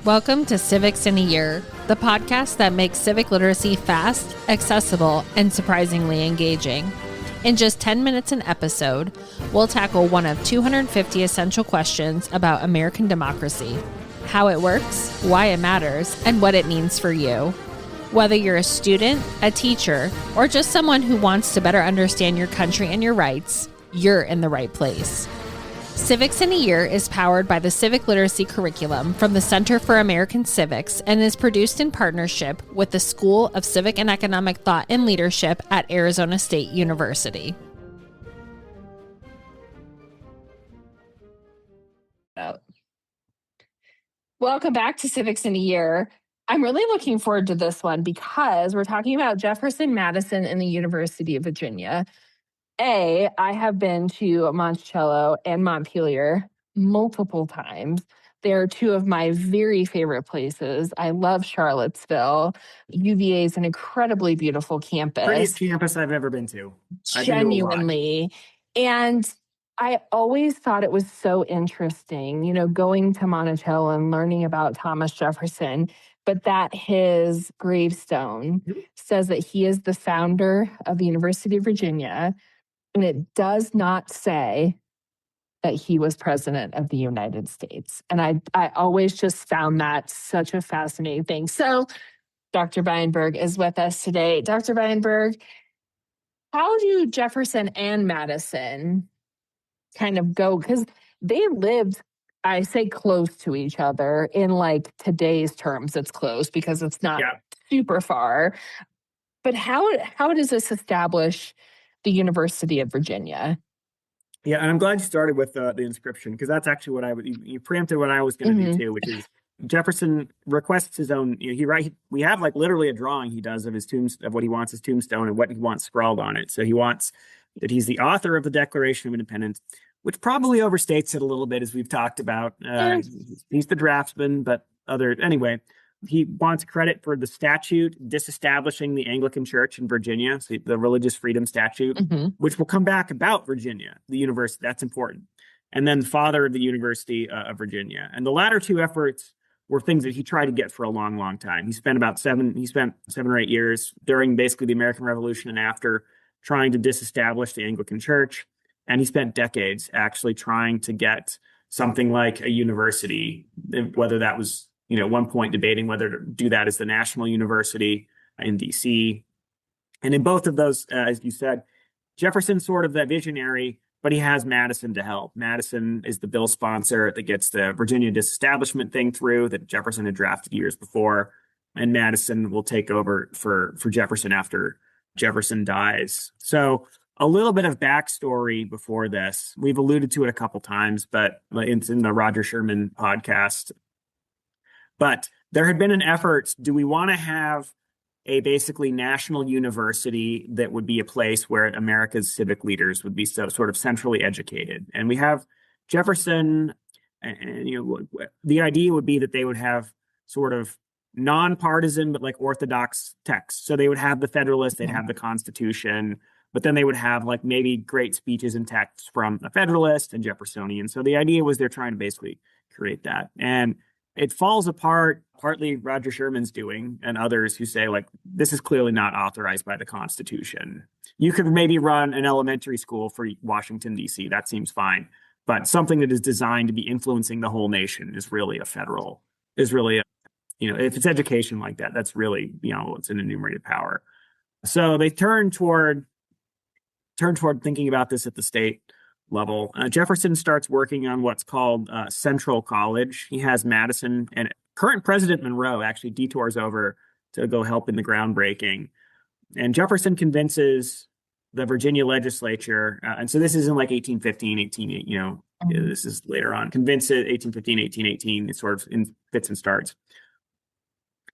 Welcome to Civics in a Year, the podcast that makes civic literacy fast, accessible, and surprisingly engaging. In just 10 minutes an episode, we'll tackle one of 250 essential questions about American democracy, how it works, why it matters, and what it means for you. Whether you're a student, a teacher, or just someone who wants to better understand your country and your rights, you're in the right place. Civics in a Year is powered by the Civic Literacy Curriculum from the Center for American Civics and is produced in partnership with the School of Civic and Economic Thought and Leadership at Arizona State University. Welcome back to Civics in a Year. I'm really looking forward to this one because we're talking about Jefferson, Madison, and the University of Virginia. I have been to Monticello and Montpelier multiple times. They're two of my very favorite places. I love Charlottesville. UVA is an incredibly beautiful campus. Prettiest campus I've ever been to. Genuinely. And I always thought it was so interesting, going to Monticello and learning about Thomas Jefferson, but that his gravestone says that he is the founder of the University of Virginia. And it does not say that he was president of the United States. And I always just found that such a fascinating thing. So Dr. Weinberg is with us today. Dr. Weinberg, how do Jefferson and Madison kind of go? Because they lived, I say close to each other in like today's terms, it's close because it's not super far. But how does this establish the University of Virginia? Yeah, and I'm glad you started with the inscription, because that's actually what you preempted what I was going to do too, which is Jefferson requests his own. We have like literally a drawing he does of his of what he wants his tombstone and what he wants scrawled on it. So he wants that he's the author of the Declaration of Independence, which probably overstates it a little bit, as we've talked about. He's the draftsman, but anyway. He wants credit for the statute disestablishing the Anglican Church in Virginia, so the Religious Freedom Statute, which will come back about Virginia, the university. That's important. And then father of the University of Virginia. And the latter two efforts were things that he tried to get for a long, long time. He spent seven or 8 years during basically the American Revolution and after trying to disestablish the Anglican Church. And he spent decades actually trying to get something like a university, whether that was at one point debating whether to do that as the National University in D.C. And in both of those, as you said, Jefferson's sort of the visionary, but he has Madison to help. Madison is the bill sponsor that gets the Virginia disestablishment thing through that Jefferson had drafted years before. And Madison will take over for Jefferson after Jefferson dies. So a little bit of backstory before this. We've alluded to it a couple times, but it's in the Roger Sherman podcast. But there had been an effort, do we want to have a basically national university that would be a place where America's civic leaders would be sort of centrally educated? And we have Jefferson, and the idea would be that they would have sort of nonpartisan, but like orthodox texts. So they would have the Federalist, they'd have the Constitution, but then they would have like maybe great speeches and texts from the Federalist and Jeffersonian. So the idea was they're trying to basically create that. And it falls apart, partly Roger Sherman's doing, and others who say, like, this is clearly not authorized by the Constitution. You could maybe run an elementary school for Washington, D.C. That seems fine. But something that is designed to be influencing the whole nation is really if it's education like that, that's really, it's an enumerated power. So they turn toward thinking about this at the state level. Jefferson starts working on what's called Central College. He has Madison, and current President Monroe actually detours over to go help in the groundbreaking. And Jefferson convinces the Virginia legislature, and so this is in like 1815, this is later on, convinces 1815, 1818, it sort of in fits and starts.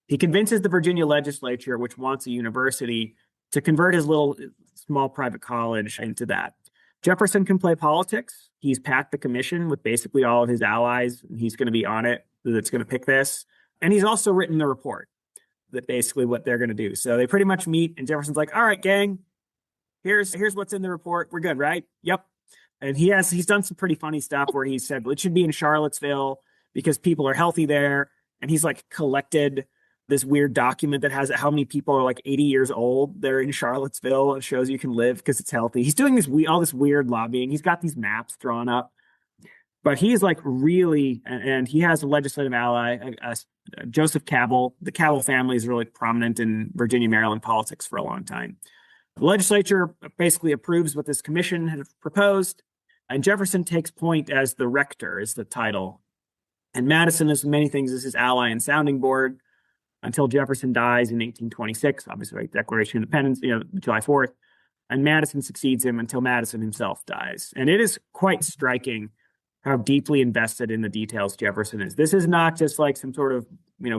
He convinces the Virginia legislature, which wants a university, to convert his little small private college into that. Jefferson can play politics. He's packed the commission with basically all of his allies. He's going to be on it. That's going to pick this. And he's also written the report that basically what they're going to do. So they pretty much meet, and Jefferson's like, all right, gang, here's what's in the report. We're good, right? Yep. And he's done some pretty funny stuff where he said, well, it should be in Charlottesville because people are healthy there. And he's like collected this weird document that has how many people are like 80 years old. They're in Charlottesville. It shows you can live because it's healthy. He's doing all this weird lobbying. He's got these maps drawn up, but he's like really, and he has a legislative ally, Joseph Cabell. The Cabell family is really prominent in Virginia, Maryland politics for a long time. The legislature basically approves what this commission had proposed, and Jefferson takes point as the rector, is the title. And Madison, as many things, is his ally and sounding board until Jefferson dies in 1826, obviously, right, Declaration of Independence, July 4th. And Madison succeeds him until Madison himself dies. And it is quite striking how deeply invested in the details Jefferson is. This is not just like some sort of,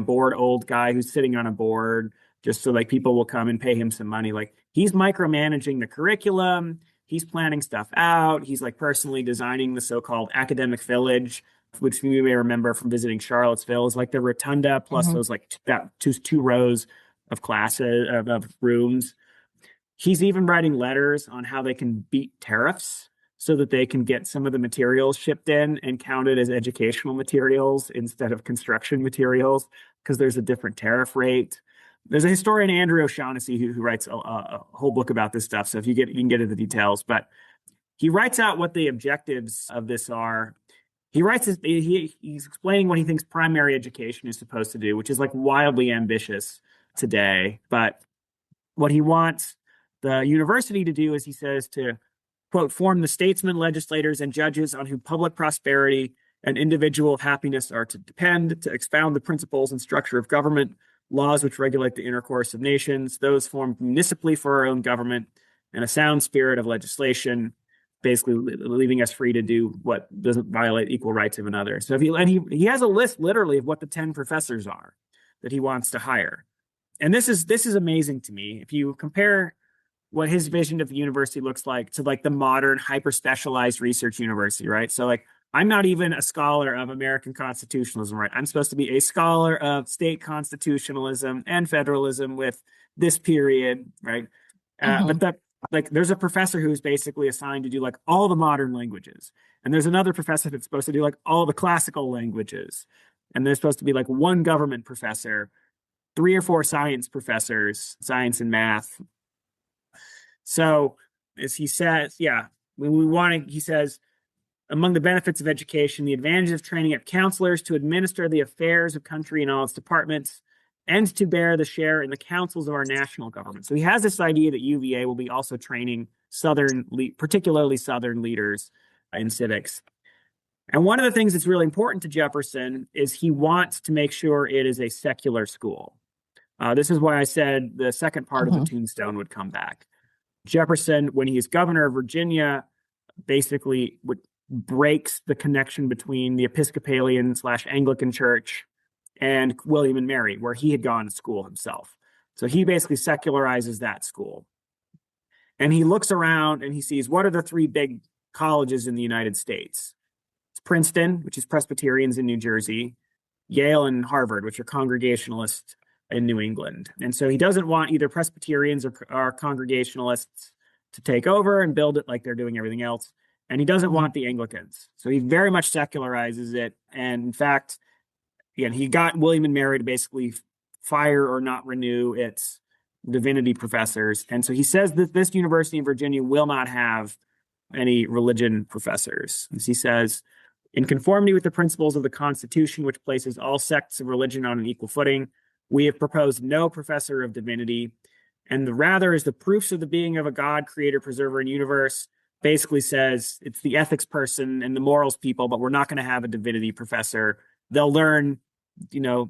bored old guy who's sitting on a board just so like people will come and pay him some money. Like he's micromanaging the curriculum. He's planning stuff out. He's like personally designing the so-called academic village, which you may remember from visiting Charlottesville, is like the rotunda plus those like two rows of classes of rooms. He's even writing letters on how they can beat tariffs so that they can get some of the materials shipped in and counted as educational materials instead of construction materials because there's a different tariff rate. There's a historian, Andrew O'Shaughnessy, who writes a whole book about this stuff. So if you can get into the details, but he writes out what the objectives of this are. He writes he's explaining what he thinks primary education is supposed to do, which is like wildly ambitious today. But what he wants the university to do is, he says, to, quote, form the statesmen, legislators, and judges on whom public prosperity and individual happiness are to depend, to expound the principles and structure of government, laws which regulate the intercourse of nations, those formed municipally for our own government, and a sound spirit of legislation, basically leaving us free to do what doesn't violate equal rights of another. So he has a list literally of what the 10 professors are that he wants to hire. And this is amazing to me. If you compare what his vision of the university looks like to like the modern hyper-specialized research university, right? So like, I'm not even a scholar of American constitutionalism, right? I'm supposed to be a scholar of state constitutionalism and federalism with this period, right? But there's a professor who's basically assigned to do like all the modern languages. And there's another professor that's supposed to do like all the classical languages. And there's supposed to be like one government professor, 3 or 4 science professors, science and math. So as he says, he says, among the benefits of education, the advantage of training up counselors to administer the affairs of country and all its departments, and to bear the share in the councils of our national government. So he has this idea that UVA will be also training particularly Southern leaders in civics. And one of the things that's really important to Jefferson is he wants to make sure it is a secular school. This is why I said the second part of the tombstone would come back. Jefferson, when he's governor of Virginia, basically breaks the connection between the Episcopalian/Anglican Church and William and Mary, where he had gone to school himself. So he basically secularizes that school. And he looks around and he sees, what are the 3 big colleges in the United States? It's Princeton, which is Presbyterians in New Jersey, Yale and Harvard, which are Congregationalists in New England. And so he doesn't want either Presbyterians or Congregationalists to take over and build it like they're doing everything else. And he doesn't want the Anglicans. So he very much secularizes it. And in fact, again, he got William and Mary to basically fire or not renew its divinity professors. And so he says that this university in Virginia will not have any religion professors. As he says, in conformity with the principles of the Constitution, which places all sects of religion on an equal footing, we have proposed no professor of divinity. And the rather is the proofs of the being of a God, creator, preserver, and universe. Basically says it's the ethics person and the morals people, but we're not going to have a divinity professor. They'll learn, the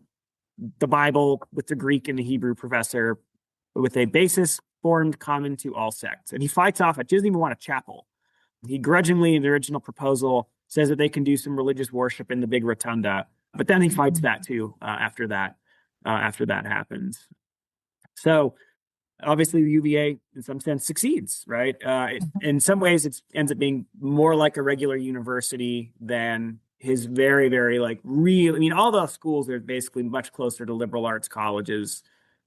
Bible with the Greek and the Hebrew professor with a basis formed common to all sects. And he fights off it. He doesn't even want a chapel. He grudgingly, in the original proposal, says that they can do some religious worship in the big rotunda, but then he fights that too after that happens. So obviously, the UVA, in some sense, succeeds, right? In some ways, it ends up being more like a regular university than his very, very, all the schools are basically much closer to liberal arts colleges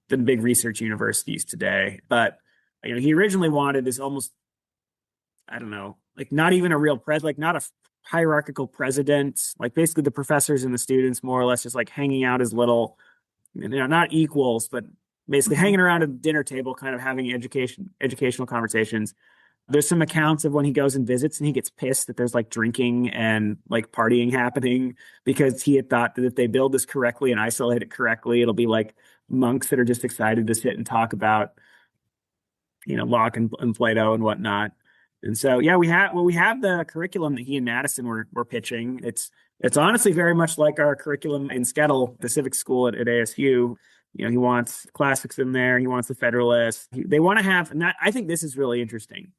than big research universities today. But, he originally wanted this almost, not even a real not a hierarchical president, like basically the professors and the students more or less just like hanging out as little, not equals, but basically hanging around at the dinner table, kind of having educational conversations. There's some accounts of when he goes and visits and he gets pissed that there's like drinking and like partying happening because he had thought that if they build this correctly and isolate it correctly, it'll be like monks that are just excited to sit and talk about, Locke and Plato and whatnot. And so, yeah, we have the curriculum that he and Madison were pitching. It's honestly very much like our curriculum in Skettle, the civic school at ASU. He wants classics in there. He wants the Federalist. They want to have, and that, I think this is really interesting,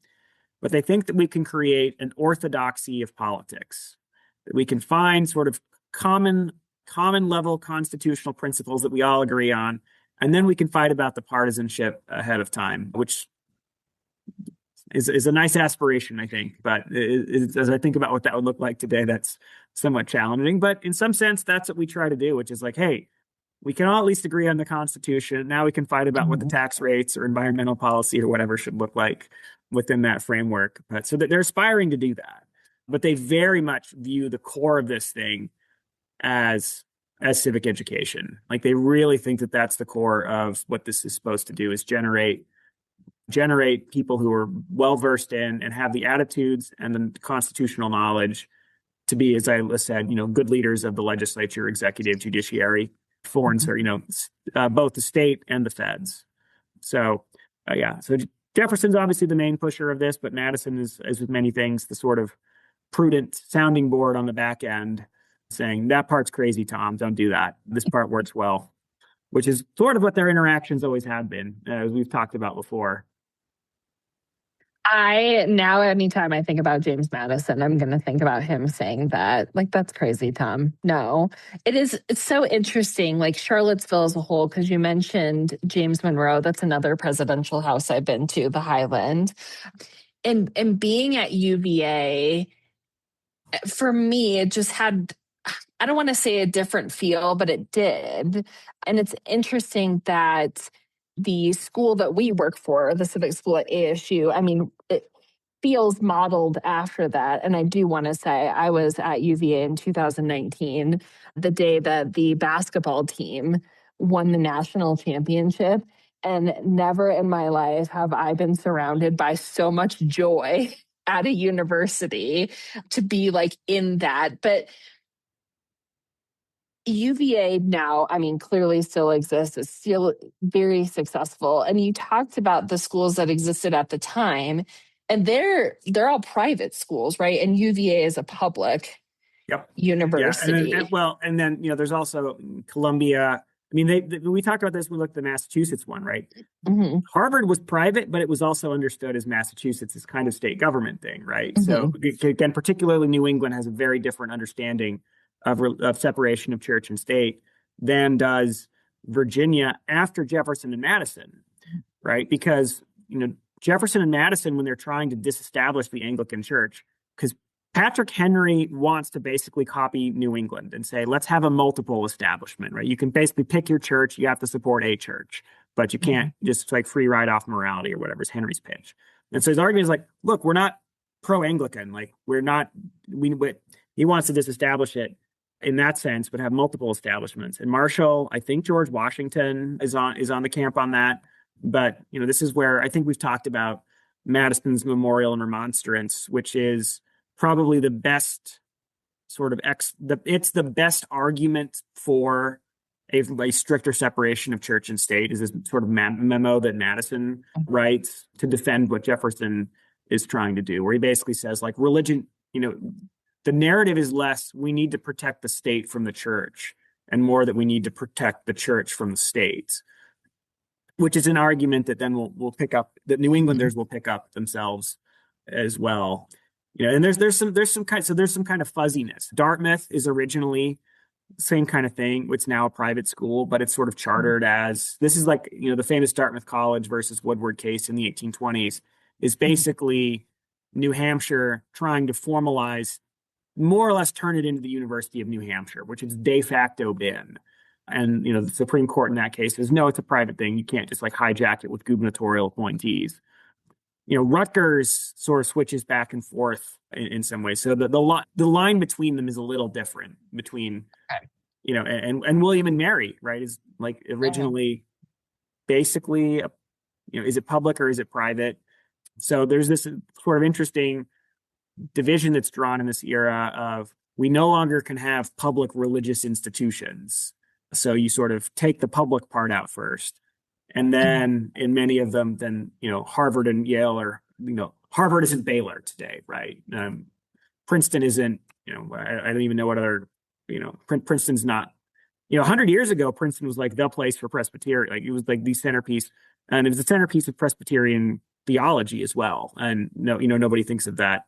but they think that we can create an orthodoxy of politics, that we can find sort of common level constitutional principles that we all agree on, and then we can fight about the partisanship ahead of time, which is a nice aspiration, I think. But as I think about what that would look like today, that's somewhat challenging. But in some sense, that's what we try to do, which is like, hey, we can all at least agree on the Constitution. Now we can fight about what the tax rates or environmental policy or whatever should look like within that framework. But so that they're aspiring to do that. But they very much view the core of this thing as civic education. Like they really think that that's the core of what this is supposed to do, is generate people who are well versed in and have the attitudes and the constitutional knowledge to be, as I said, good leaders of the legislature, executive, judiciary, foreign, both the state and the feds. So, so Jefferson's obviously the main pusher of this, but Madison is, as with many things, the sort of prudent sounding board on the back end, saying that part's crazy, Tom. Don't do that. This part works well, which is sort of what their interactions always have been, as we've talked about before. Anytime I think about James Madison, I'm going to think about him saying that, like, that's crazy, Tom. No, it's so interesting, like Charlottesville as a whole, because you mentioned James Monroe. That's another presidential house I've been to, the Highland. And being at UVA, for me, it just had, I don't want to say a different feel, but it did. And it's interesting that the school that we work for, the civic school at ASU, I mean, it feels modeled after that. And I do want to say I was at UVA in 2019, the day that the basketball team won the national championship. And never in my life have I been surrounded by so much joy at a university to be like in that. But UVA now, I mean, clearly still exists. It's still very successful. And you talked about the schools that existed at the time, and they're all private schools, right? And UVA is a public university. Yeah, and then there's also Columbia. I mean, we talked about this. We looked at the Massachusetts one, right? Mm-hmm. Harvard was private, but it was also understood as Massachusetts' kind of state government thing, right? Mm-hmm. So again, particularly New England has a very different understanding of separation of church and state than does Virginia after Jefferson and Madison, right? Because, Jefferson and Madison, when they're trying to disestablish the Anglican Church, because Patrick Henry wants to basically copy New England and say, let's have a multiple establishment, right? You can basically pick your church. You have to support a church, but you can't just like free ride off morality or whatever is Henry's pitch. And so his argument is like, look, we're not pro-Anglican. Like he wants to disestablish it in that sense, but have multiple establishments. And Marshall, I think George Washington is on the camp on that. But, this is where I think we've talked about Madison's Memorial and Remonstrance, which is probably the best sort of it's the best argument for a stricter separation of church and state, is this sort of memo that Madison writes to defend what Jefferson is trying to do, where he basically says, like, religion, the narrative is less, we need to protect the state from the church, and more that we need to protect the church from the state, which is an argument that then we'll pick up, that New Englanders will pick up themselves as well. And there's some kind of fuzziness. Dartmouth is originally the same kind of thing. It's now a private school, but it's sort of chartered as, this is like, the famous Dartmouth College versus Woodward case in the 1820s is basically New Hampshire trying to formalize, more or less turn it into the University of New Hampshire, which it's de facto been. And, the Supreme Court in that case says, no, it's a private thing. You can't just like hijack it with gubernatorial appointees. Rutgers sort of switches back and forth in some ways. So the line between them is a little different between, Okay. and William and Mary, right, is like originally basically, is it public or is it private? So there's this sort of interesting division that's drawn in this era of we no longer can have public religious institutions. So you sort of take the public part out first. And then in many of them, then, Harvard and Yale are, Harvard isn't Baylor today, right? Princeton isn't, I don't even know what other, Princeton's not, 100 years ago, Princeton was like the place for Presbyterian. Like it was like the centerpiece, and it was the centerpiece of Presbyterian theology as well. And nobody thinks of that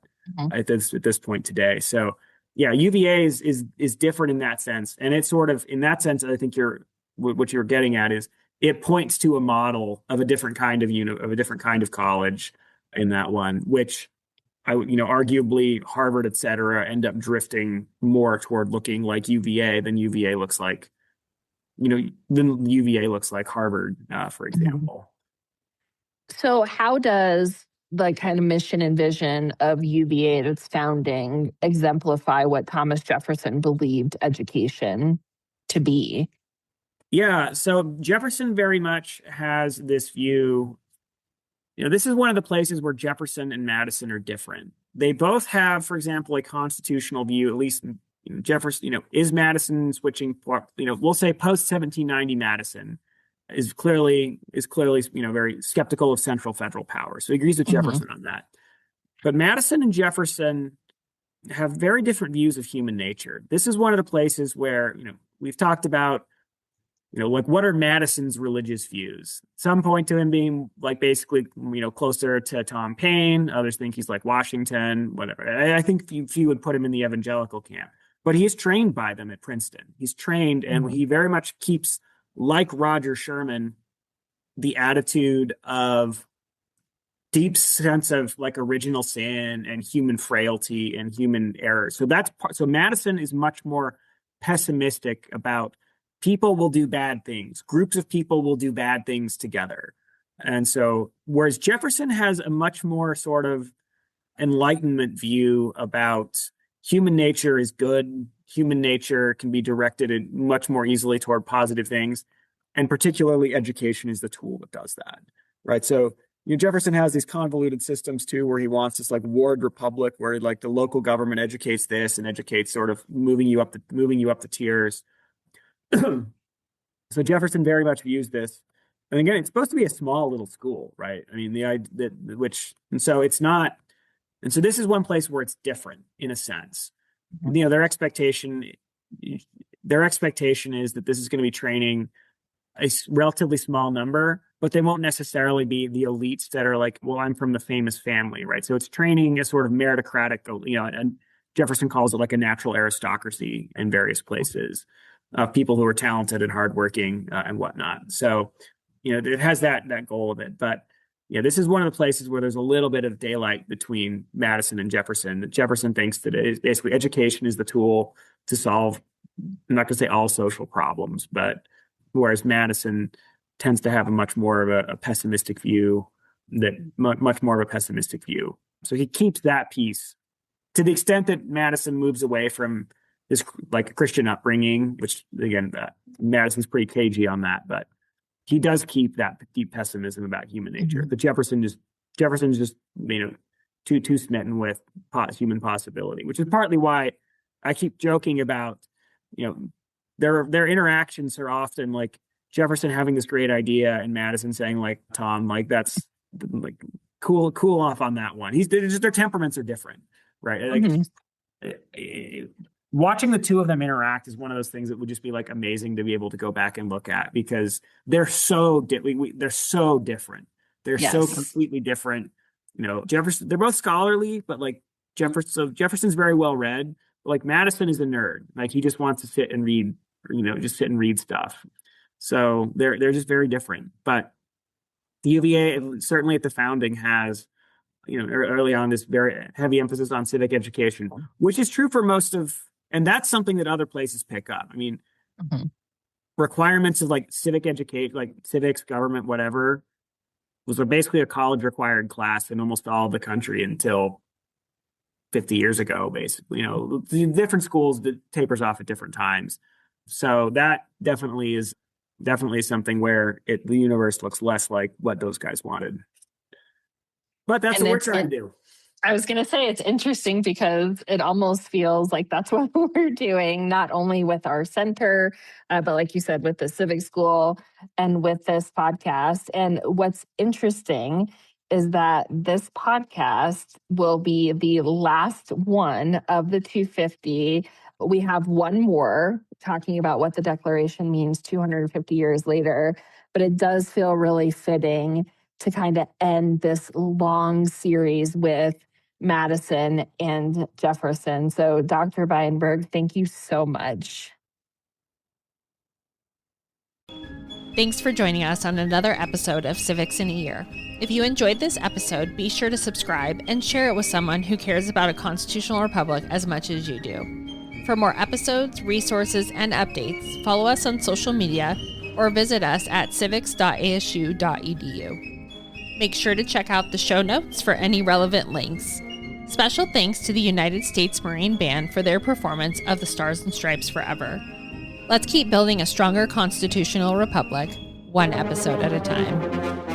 at this point today. So yeah, UVA is different in that sense. And it's sort of, in that sense, I think what you're getting at is it points to a model of a different kind of college in that one, which arguably Harvard, et cetera, end up drifting more toward looking like UVA than UVA looks like, than UVA looks like Harvard, for example. So how does the kind of mission and vision of UVA at its founding exemplify what Thomas Jefferson believed education to be? Yeah, so Jefferson very much has this view. This is one of the places where Jefferson and Madison are different. They both have, for example, a constitutional view, at least Jefferson, is Madison switching, we'll say post 1790 Madison is clearly, very skeptical of central federal power. So he agrees with Jefferson on that. But Madison and Jefferson have very different views of human nature. This is one of the places where, we've talked about, like what are Madison's religious views? Some point to him being like basically, closer to Tom Paine. Others think he's like Washington, whatever. I think few would put him in the evangelical camp. But he's trained by them at Princeton. He's trained, and he very much keeps, like Roger Sherman, the attitude of deep sense of like original sin and human frailty and human error. So so Madison is much more pessimistic about people will do bad things. Groups of people will do bad things together. And so, whereas Jefferson has a much more sort of Enlightenment view about human nature is good, human nature can be directed much more easily toward positive things, and particularly education is the tool that does that, right? So Jefferson has these convoluted systems too, where he wants this like ward republic, where like the local government educates this and educates sort of moving you up the tiers. So Jefferson very much views this, and again, it's supposed to be a small little school, right? I mean, the idea that and so it's not, and so this is one place where it's different in a sense. Their expectation is that this is going to be training a relatively small number, but they won't necessarily be the elites that are like, well, I'm from the famous family, right? So it's training a sort of meritocratic, and Jefferson calls it like a natural aristocracy in various places. People who are talented and hardworking and whatnot. So, it has that goal of it. But yeah, this is one of the places where there's a little bit of daylight between Madison and Jefferson. Jefferson thinks that basically education is the tool to solve, I'm not going to say all social problems, but whereas Madison tends to have a much more of a pessimistic view, much more of a pessimistic view. So he keeps that piece to the extent that Madison moves away from this like Christian upbringing, which again, Madison's pretty cagey on that, but he does keep that deep pessimism about human nature. But Jefferson's just too smitten with human possibility, which is partly why I keep joking about their interactions are often like Jefferson having this great idea and Madison saying like, Tom, like that's like cool off on that one. Their temperaments are different, right? Like, watching the two of them interact is one of those things that would just be like amazing to be able to go back and look at, because they're so different. They're so completely different. Jefferson, they're both scholarly, but like Jefferson's very well read. Like Madison is a nerd. Like he just wants to sit and read, just sit and read stuff. So they're just very different. But the UVA, certainly at the founding, has early on this very heavy emphasis on civic education, which is true for most of. And that's something that other places pick up. I mean, requirements of like civic education, like civics, government, whatever, was basically a college required class in almost all of the country until 50 years ago, basically. The different schools that tapers off at different times. So that definitely is something where the universe looks less like what those guys wanted. But that's what we're trying to do. I was going to say it's interesting because it almost feels like that's what we're doing, not only with our center, but like you said, with the civic school and with this podcast. And what's interesting is that this podcast will be the last one of the 250. We have one more talking about what the Declaration means 250 years later, but it does feel really fitting to kind of end this long series with Madison and Jefferson. So, Dr. Weinberg, thank you so much. Thanks for joining us on another episode of Civics in a Year. If you enjoyed this episode, be sure to subscribe and share it with someone who cares about a constitutional republic as much as you do. For more episodes, resources, and updates, follow us on social media or visit us at civics.asu.edu. Make sure to check out the show notes for any relevant links. Special thanks to the United States Marine Band for their performance of the Stars and Stripes Forever. Let's keep building a stronger constitutional republic, one episode at a time.